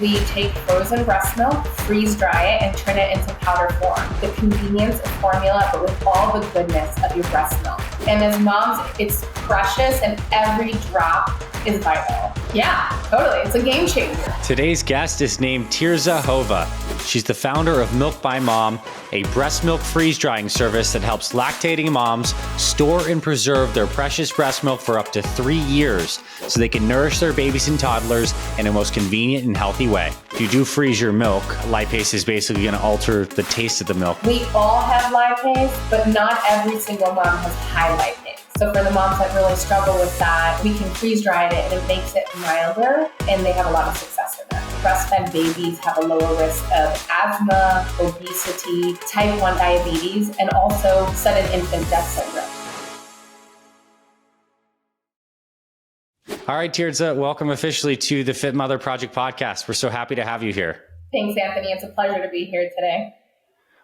We take frozen breast milk, freeze dry it, and turn it into powder form. The convenience of formula, but with all the goodness of your breast milk. And as moms, it's precious and every drop is vital. Yeah, totally. It's a game changer. Today's guest is named Tirza Jova. She's the founder of Milk by Mom, a breast milk freeze drying service that helps lactating moms store and preserve their precious breast milk for up to 3 years so they can nourish their babies and toddlers in a most convenient and healthy way. If you do freeze your milk, lipase is basically going to alter the taste of the milk. We all have lipase, but not every single mom has high lipase. So for the moms that really struggle with that, we can freeze dry it and it makes it milder, and they have a lot of success with it. Breastfed babies have a lower risk of asthma, obesity, type 1 diabetes, and also sudden infant death syndrome. All right, Tirza, welcome officially to the Fit Mother Project podcast. We're so happy to have you here. Thanks, Anthony. It's a pleasure to be here today.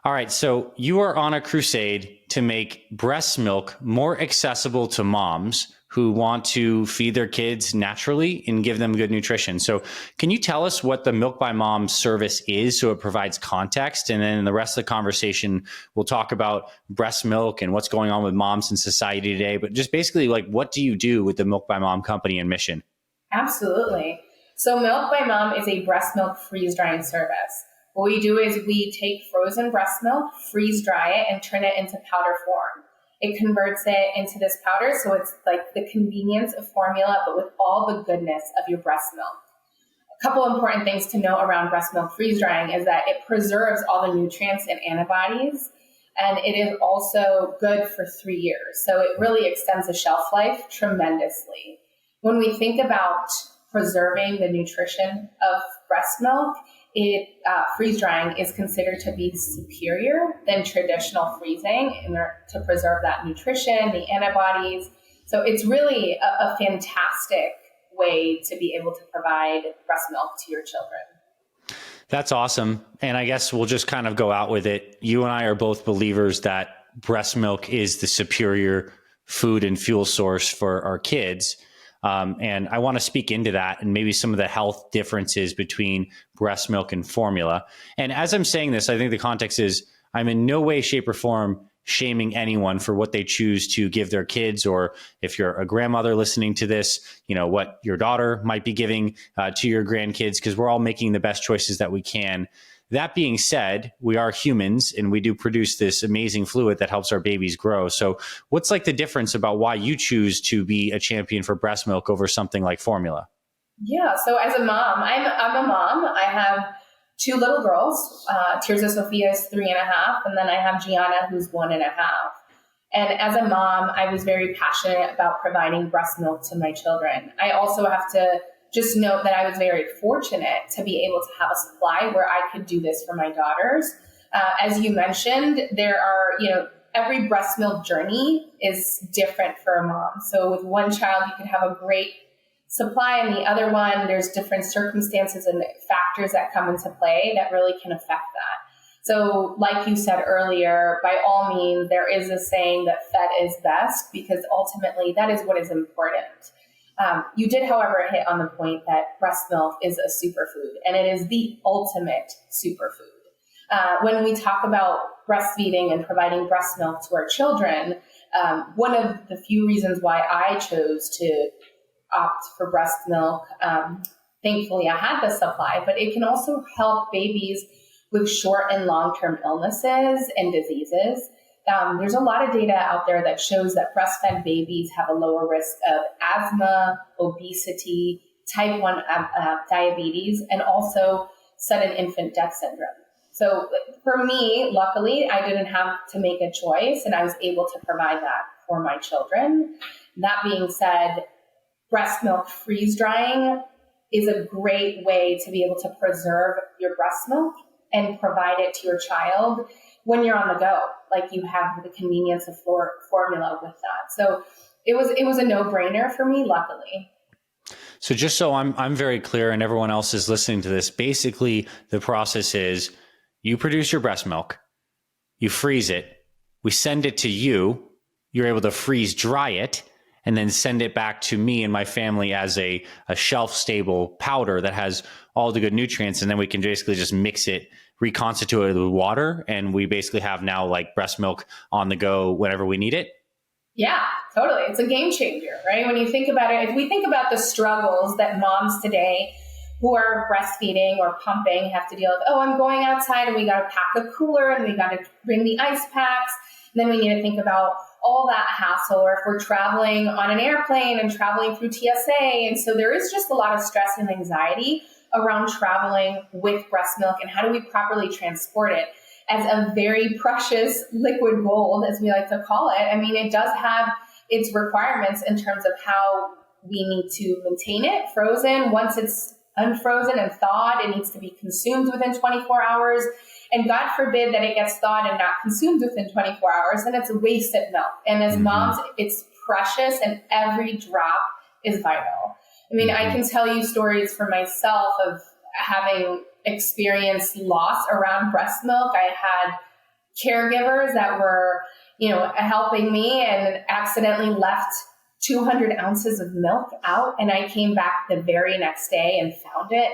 All right, so you are on a crusade to make breast milk more accessible to moms who want to feed their kids naturally and give them good nutrition. So can you tell us what the Milk by Mom service is so it provides context? And then in the rest of the conversation, we'll talk about breast milk and what's going on with moms in society today. But just basically, like, what do you do with the Milk by Mom company and mission? Absolutely. So Milk by Mom is a breast milk freeze drying service. What we do is we take frozen breast milk, freeze dry it, and turn it into powder form. It converts it into this powder, so it's like the convenience of formula, but with all the goodness of your breast milk. A couple important things to know around breast milk freeze drying is that it preserves all the nutrients and antibodies, and it is also good for 3 years. So it really extends the shelf life tremendously. When we think about preserving the nutrition of breast milk, freeze drying is considered to be superior than traditional freezing in order to preserve that nutrition, the antibodies. So it's really a fantastic way to be able to provide breast milk to your children. That's awesome. And I guess we'll just kind of go out with it. You and I are both believers that breast milk is the superior food and fuel source for our kids. And I want to speak into that and maybe some of the health differences between breast milk and formula. And as I'm saying this, I think the context is I'm in no way, shape, or form shaming anyone for what they choose to give their kids, or if you're a grandmother listening to this, you know, what your daughter might be giving to your grandkids, because we're all making the best choices that we can. That being said, we are humans and we do produce this amazing fluid that helps our babies grow. So what's like the difference about why you choose to be a champion for breast milk over something like formula? Yeah, so as a mom, I'm a mom. I have 2 little girls. Tirza Sophia is 3.5, and then I have Gianna, who's 1.5. And as a mom, I was very passionate about providing breast milk to my children. I also have to just note that I was very fortunate to be able to have a supply where I could do this for my daughters. As you mentioned, there are, every breast milk journey is different for a mom. So with one child, you could have a great supply, and the other one, there's different circumstances and factors that come into play that really can affect that. So like you said earlier, by all means, there is a saying that fed is best, because ultimately that is what is important. You did, however, hit on the point that breast milk is a superfood, and it is the ultimate superfood. When we talk about breastfeeding and providing breast milk to our children, one of the few reasons why I chose to opt for breast milk, thankfully I had the supply, but it can also help babies with short and long-term illnesses and diseases. There's a lot of data out there that shows that breastfed babies have a lower risk of asthma, obesity, type 1 diabetes, and also sudden infant death syndrome. So for me, luckily, I didn't have to make a choice, and I was able to provide that for my children. That being said, breast milk freeze drying is a great way to be able to preserve your breast milk and provide it to your child when you're on the go, like you have the convenience of formula with that. So it was a no-brainer for me, luckily. So just so I'm very clear and everyone else is listening to this, basically the process is you produce your breast milk, you freeze it, we send it to you, you're able to freeze dry it, and then send it back to me and my family as a shelf-stable powder that has all the good nutrients, and then we can basically just mix it, reconstitute it with water, and we basically have now like breast milk on the go whenever we need it. Yeah, totally. It's a game changer, right? When you think about it, if we think about the struggles that moms today who are breastfeeding or pumping have to deal with, oh, I'm going outside and we got to pack a cooler and we got to bring the ice packs. And then we need to think about all that hassle, or if we're traveling on an airplane and traveling through TSA. And so there is just a lot of stress and anxiety around traveling with breast milk, and how do we properly transport it as a very precious liquid gold, as we like to call it. I mean, it does have its requirements in terms of how we need to maintain it frozen. Once it's unfrozen and thawed, it needs to be consumed within 24 hours. And God forbid that it gets thawed and not consumed within 24 hours, then it's wasted milk. And as moms, it's precious, and every drop is vital. I mean, I can tell you stories for myself of having experienced loss around breast milk. I had caregivers that were, helping me and accidentally left 200 ounces of milk out. And I came back the very next day and found it.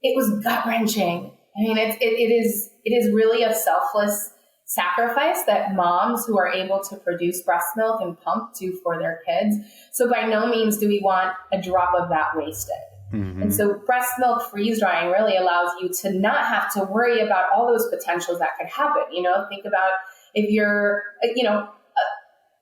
It was gut wrenching. I mean, it is really a selfless sacrifice that moms who are able to produce breast milk and pump do for their kids. So by no means do we want a drop of that wasted. And so breast milk freeze drying really allows you to not have to worry about all those potentials that could happen. Think about if you're,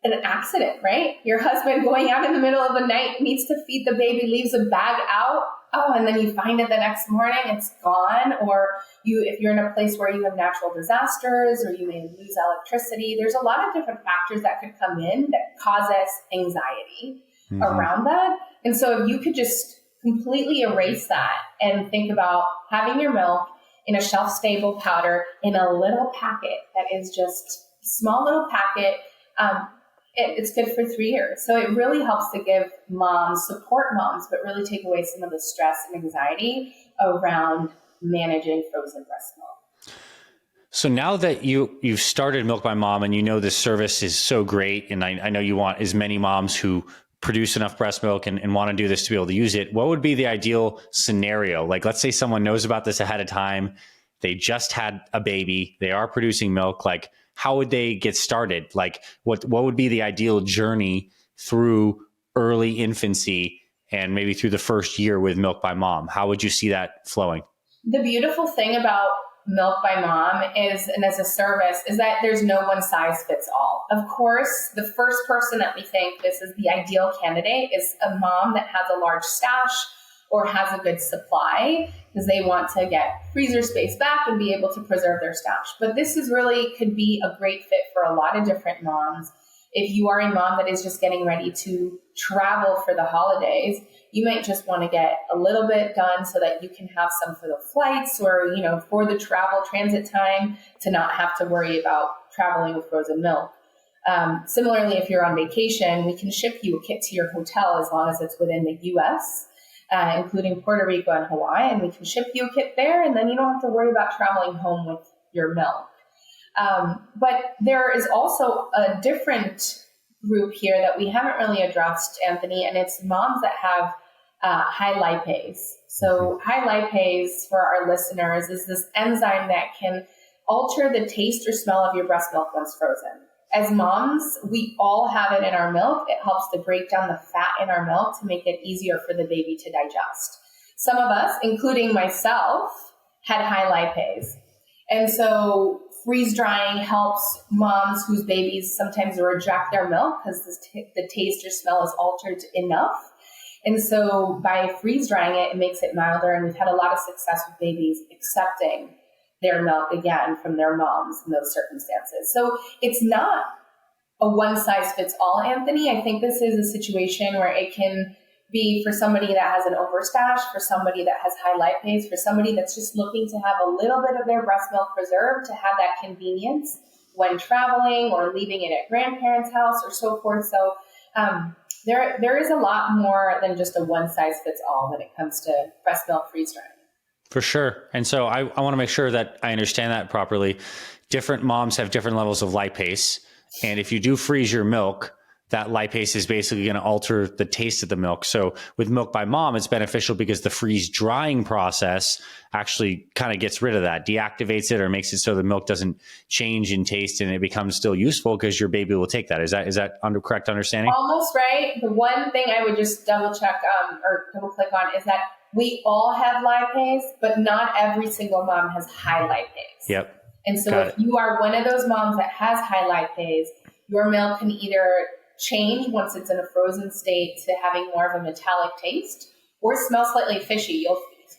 an accident, right? Your husband going out in the middle of the night needs to feed the baby, leaves a bag out. Oh, and then you find it the next morning, it's gone. Or if you're in a place where you have natural disasters, or you may lose electricity, there's a lot of different factors that could come in that cause us anxiety around that. And so if you could just completely erase that and think about having your milk in a shelf-stable powder in a little packet that is just a small little packet, it's good for 3 years. So it really helps to give moms, support moms, but really take away some of the stress and anxiety around managing frozen breast milk. So now that you've started Milk by Mom, and this service is so great, and I know you want as many moms who produce enough breast milk and want to do this to be able to use it, what would be the ideal scenario? Like, let's say someone knows about this ahead of time. They just had a baby. They are producing milk. Like, how would they get started? Like, what would be the ideal journey through early infancy and maybe through the first year with Milk by Mom? How would you see that flowing? The beautiful thing about Milk by Mom and as a service, is that there's no one size fits all. Of course, the first person that we think this is the ideal candidate is a mom that has a large stash or has a good supply, because they want to get freezer space back and be able to preserve their stash. But this could be a great fit for a lot of different moms. If you are a mom that is just getting ready to travel for the holidays, you might just want to get a little bit done so that you can have some for the flights, or, for the travel transit time, to not have to worry about traveling with frozen milk. Similarly, if you're on vacation, we can ship you a kit to your hotel as long as it's within the U.S., including Puerto Rico and Hawaii, and we can ship you a kit there, and then you don't have to worry about traveling home with your milk. But there is also a different group here that we haven't really addressed, Anthony, and it's moms that have high lipase. So high lipase, for our listeners, is this enzyme that can alter the taste or smell of your breast milk once frozen. As moms, we all have it in our milk. It helps to break down the fat in our milk to make it easier for the baby to digest. Some of us, including myself, had high lipase. And so freeze drying helps moms whose babies sometimes reject their milk because the taste or smell is altered enough. And so by freeze drying it, it makes it milder. And we've had a lot of success with babies accepting their milk again from their moms in those circumstances. So it's not a one size fits all, Anthony. I think this is a situation where it can be for somebody that has an overstash, for somebody that has high lipase, for somebody that's just looking to have a little bit of their breast milk preserved, to have that convenience when traveling or leaving it at grandparents' house or so forth. So there is a lot more than just a one size fits all when it comes to breast milk freeze drying. For sure. And so I want to make sure that I understand that properly. Different moms have different levels of lipase. And if you do freeze your milk, that lipase is basically going to alter the taste of the milk. So with Milk by Mom, it's beneficial because the freeze drying process actually kind of gets rid of that, deactivates it, or makes it so the milk doesn't change in taste and it becomes still useful because your baby will take that. Is that under correct understanding? Almost right. The one thing I would just double check or double click on is that we all have lipase, but not every single mom has high lipase. Yep. And so if you are one of those moms that has high lipase, your milk can either change once it's in a frozen state to having more of a metallic taste or smell slightly fishy.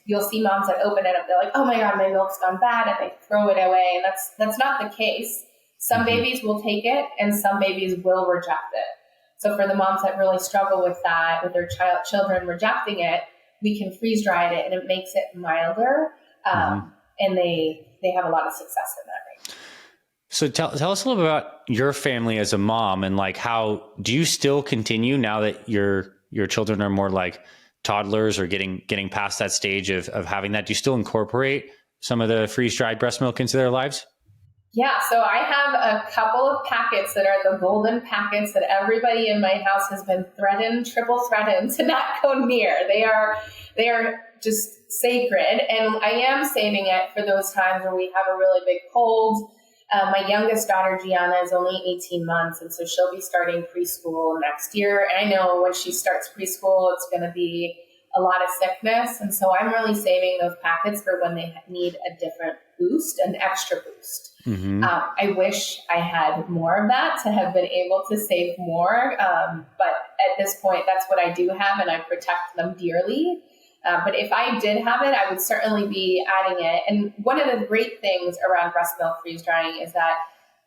You'll see moms that open it up, they're like, oh my God, my milk's gone bad, and they throw it away. And that's not the case. Some babies will take it and some babies will reject it. So for the moms that really struggle with that, with their children rejecting it, we can freeze dry it and it makes it milder. And they have a lot of success in that range. So tell us a little bit about your family as a mom, and like, how do you still continue now that your children are more like toddlers or getting past that stage of having that? Do you still incorporate some of the freeze dried breast milk into their lives? Yeah, so I have a couple of packets that are the golden packets that everybody in my house has been triple threatened to not go near. They are just sacred, and I am saving it for those times where we have a really big cold. My youngest daughter, Gianna, is only 18 months, and so she'll be starting preschool next year. And I know when she starts preschool, it's going to be a lot of sickness, and so I'm really saving those packets for when they need a different boost, an extra boost. I wish I had more of that to have been able to save more, but at this point, that's what I do have, and I protect them dearly. But if I did have it, I would certainly be adding it. And one of the great things around breast milk freeze drying is that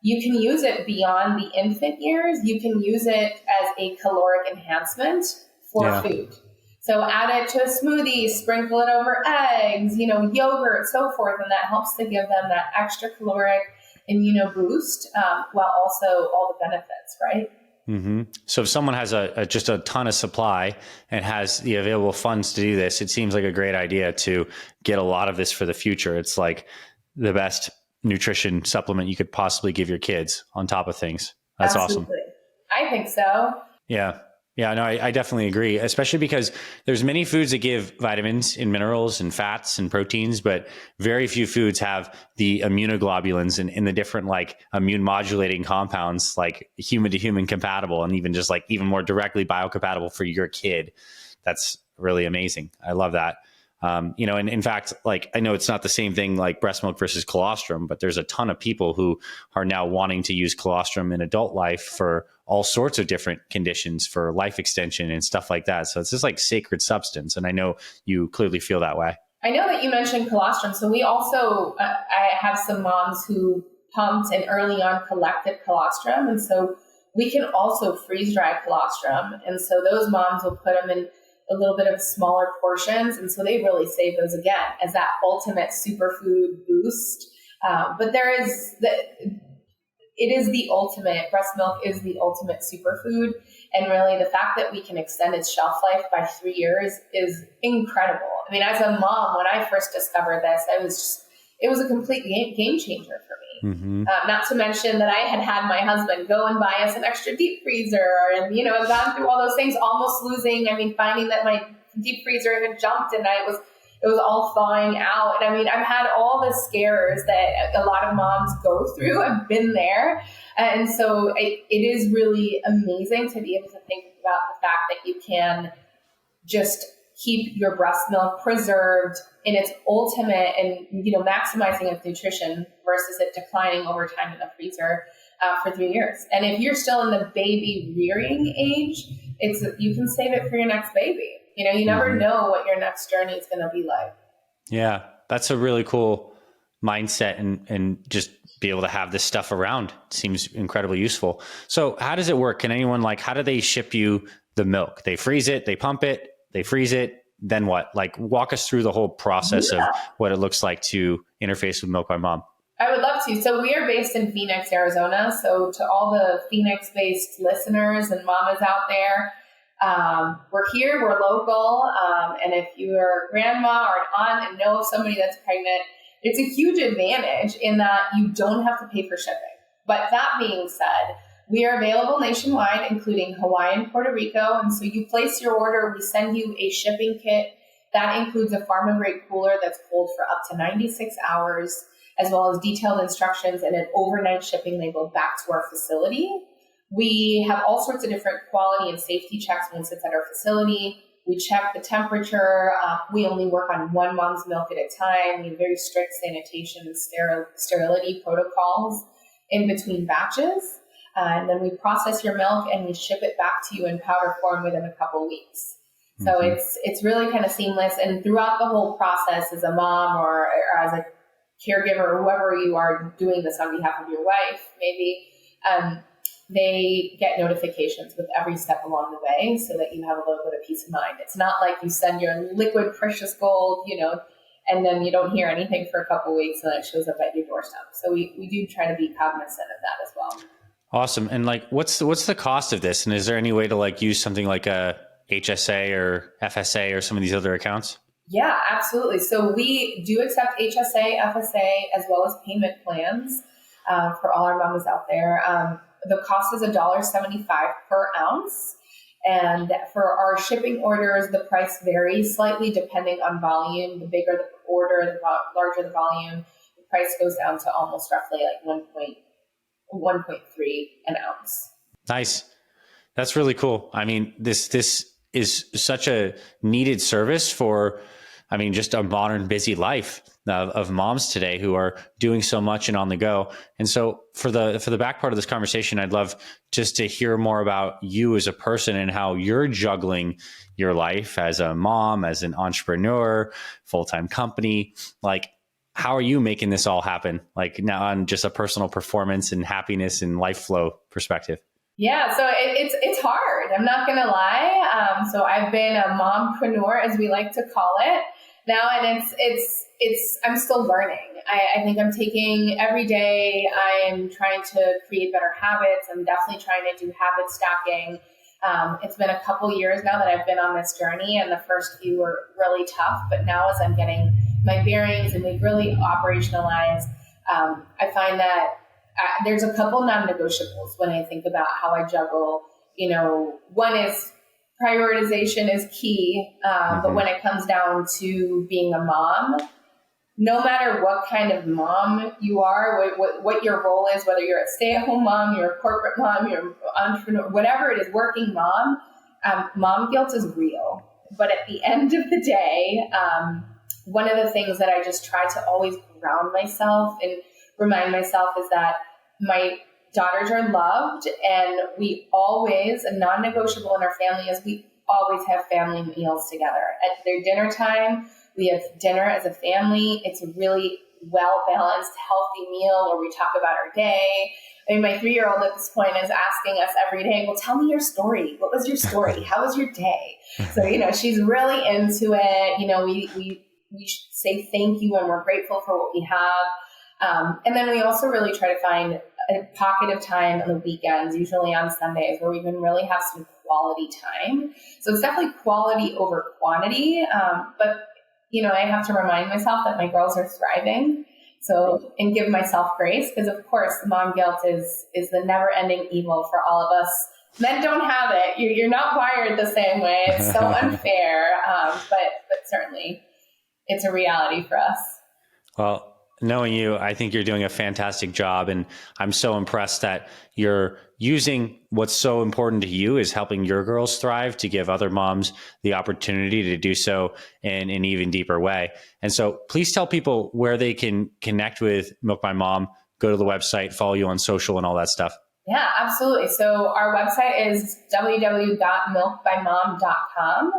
you can use it beyond the infant years. You can use it as a caloric enhancement for food. So add it to a smoothie, sprinkle it over eggs, yogurt, so forth. And that helps to give them that extra caloric immuno boost, while also all the benefits, right? So if someone has just a ton of supply and has the available funds to do this, it seems like a great idea to get a lot of this for the future. It's like the best nutrition supplement you could possibly give your kids on top of things. That's Absolutely. Awesome. I think so. Yeah. Yeah, no, I definitely agree, especially because there's many foods that give vitamins and minerals and fats and proteins, but very few foods have the immunoglobulins and the different like immune modulating compounds, like human to human compatible, and even just like even more directly biocompatible for your kid. That's really amazing. I love that. And in fact, like, I know it's not the same thing like breast milk versus colostrum, but there's a ton of people who are now wanting to use colostrum in adult life for all sorts of different conditions, for life extension and stuff like that. So it's just like sacred substance. And I know you clearly feel that way. I know that you mentioned colostrum. So we also, I have some moms who pumped and early on collected colostrum. And so we can also freeze dry colostrum. And so those moms will put them in a little bit of smaller portions. And so they really save those again as that ultimate superfood boost. But it is the ultimate, breast milk is the ultimate superfood. And really the fact that we can extend its shelf life by 3 years is incredible. I mean, as a mom, when I first discovered this, it was a complete game changer for me. Not to mention that I had my husband go and buy us an extra deep freezer and, gone through all those things, finding that my deep freezer had jumped and it was all thawing out. And I've had all the scares that a lot of moms go through. I've been there. And so it is really amazing to be able to think about the fact that you can just keep your breast milk preserved in its ultimate and, maximizing its nutrition versus it declining over time in the freezer for 3 years. And if you're still in the baby rearing age, you can save it for your next baby. You never know what your next journey is going to be like. Yeah, that's a really cool mindset and just be able to have this stuff around. It seems incredibly useful. So how does it work? Can anyone how do they ship you the milk? They freeze it, they pump it, they freeze it. Then what? Walk us through the whole process of what it looks like to interface with Milk by Mom. I would love to. So we are based in Phoenix, Arizona. So to all the Phoenix-based listeners and mamas out there, we're here, we're local. And if you're a grandma or an aunt and know of somebody that's pregnant, it's a huge advantage in that you don't have to pay for shipping. But that being said, We are available nationwide, including Hawaii and Puerto Rico. And so you place your order, we send you a shipping kit. That includes a pharma-grade cooler that's cold for up to 96 hours, as well as detailed instructions and an overnight shipping label back to our facility. We have all sorts of different quality and safety checks once it's at our facility. We check the temperature. We only work on one mom's milk at a time. We have very strict sanitation and sterility protocols in between batches. And then we process your milk and we ship it back to you in powder form within a couple weeks. So it's really kind of seamless. And throughout the whole process, as a mom or as a caregiver or whoever you are doing this on behalf of your wife, maybe, they get notifications with every step along the way so that you have a little bit of peace of mind. It's not like you send your liquid precious gold, and then you don't hear anything for a couple of weeks and then it shows up at your doorstep. So we do try to be cognizant of that as well. Awesome. And what's the cost of this? And is there any way to use something like a HSA or FSA or some of these other accounts? Yeah, absolutely. So we do accept HSA, FSA, as well as payment plans for all our mamas out there. The cost is $1.75 per ounce. And for our shipping orders, the price varies slightly depending on volume. The bigger the order, the larger the volume, the price goes down to almost roughly 1.3 an ounce. Nice. That's really cool. I mean, this is such a needed service for, just a modern busy life of moms today who are doing so much and on the go. And so for the back part of this conversation, I'd love just to hear more about you as a person and how you're juggling your life as a mom, as an entrepreneur, full-time company. How are you making this all happen? Now on just a personal performance and happiness and life flow perspective. Yeah, so it's hard. I'm not going to lie. So I've been a mompreneur, as we like to call it now, and I'm still learning. I think I'm taking every day. I'm trying to create better habits. I'm definitely trying to do habit stacking. It's been a couple years now that I've been on this journey, and the first few were really tough. But now, as I'm getting my bearings and we've really operationalized, I find that there's a couple non-negotiables when I think about how I juggle. One is prioritization is key, but when it comes down to being a mom, no matter what kind of mom you are, what your role is, whether you're a stay-at-home mom, you're a corporate mom, you're an entrepreneur, whatever it is, working mom, mom guilt is real. But at the end of the day, one of the things that I just try to always ground myself and remind myself is that my daughters are loved, and we always, a non-negotiable in our family is we always have family meals together. At their dinner time, we have dinner as a family. It's a really well-balanced, healthy meal where we talk about our day. My 3-year-old at this point is asking us every day, well, tell me your story. What was your story? How was your day? So, she's really into it. We say thank you and we're grateful for what we have. And then we also really try to find a pocket of time on the weekends, usually on Sundays, where we can really have some quality time. So it's definitely quality over quantity. But, I have to remind myself that my girls are thriving. So, and give myself grace, because of course, mom guilt is the never ending evil for all of us. Men don't have it. You're not wired the same way. It's so unfair. But certainly it's a reality for us. Well, knowing you, I think you're doing a fantastic job. And I'm so impressed that you're using what's so important to you is helping your girls thrive to give other moms the opportunity to do so in an even deeper way. And so please tell people where they can connect with Milk by Mom, go to the website, follow you on social and all that stuff. Yeah, absolutely. So our website is www.milkbymom.com.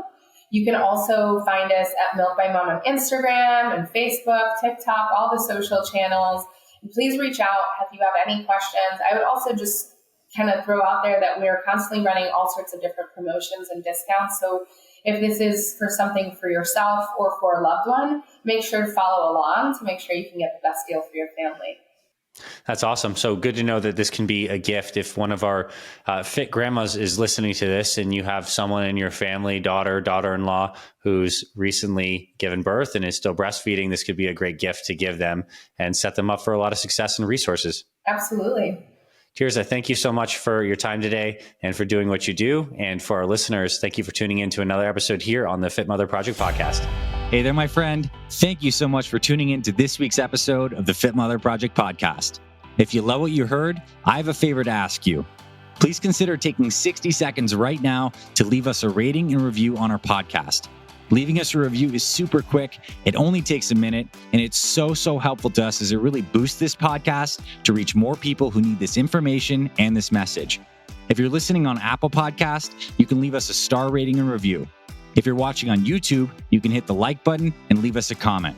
You can also find us at Milk by Mom on Instagram and Facebook, TikTok, all the social channels. And please reach out if you have any questions. I would also just kind of throw out there that we're constantly running all sorts of different promotions and discounts. So if this is for something for yourself or for a loved one, make sure to follow along to make sure you can get the best deal for your family. That's awesome. So good to know that this can be a gift. If one of our fit grandmas is listening to this and you have someone in your family, daughter-in-law, who's recently given birth and is still breastfeeding, this could be a great gift to give them and set them up for a lot of success and resources. Absolutely. Tirza, thank you so much for your time today and for doing what you do. And for our listeners, thank you for tuning in to another episode here on the Fit Mother Project podcast. Hey there, my friend. Thank you so much for tuning in to this week's episode of the Fit Mother Project podcast. If you love what you heard, I have a favor to ask you. Please consider taking 60 seconds right now to leave us a rating and review on our podcast. Leaving us a review is super quick. It only takes a minute, and it's so helpful to us as it really boosts this podcast to reach more people who need this information and this message. If you're listening on Apple Podcast, you can leave us a star rating and review. If you're watching on YouTube, you can hit the like button and leave us a comment.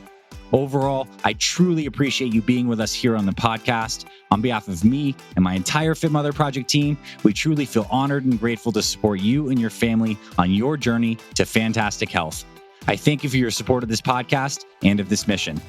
Overall, I truly appreciate you being with us here on the podcast. On behalf of me and my entire Fit Mother Project team, we truly feel honored and grateful to support you and your family on your journey to fantastic health. I thank you for your support of this podcast and of this mission.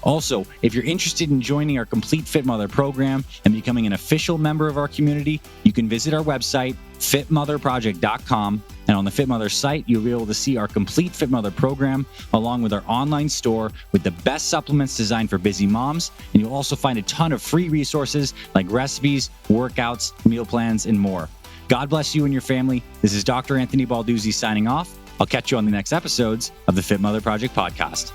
Also, if you're interested in joining our complete Fit Mother program and becoming an official member of our community, you can visit our website, fitmotherproject.com. And on the Fit Mother site, you'll be able to see our complete Fit Mother program, along with our online store with the best supplements designed for busy moms. And you'll also find a ton of free resources like recipes, workouts, meal plans, and more. God bless you and your family. This is Dr. Anthony Balduzzi signing off. I'll catch you on the next episodes of the Fit Mother Project podcast.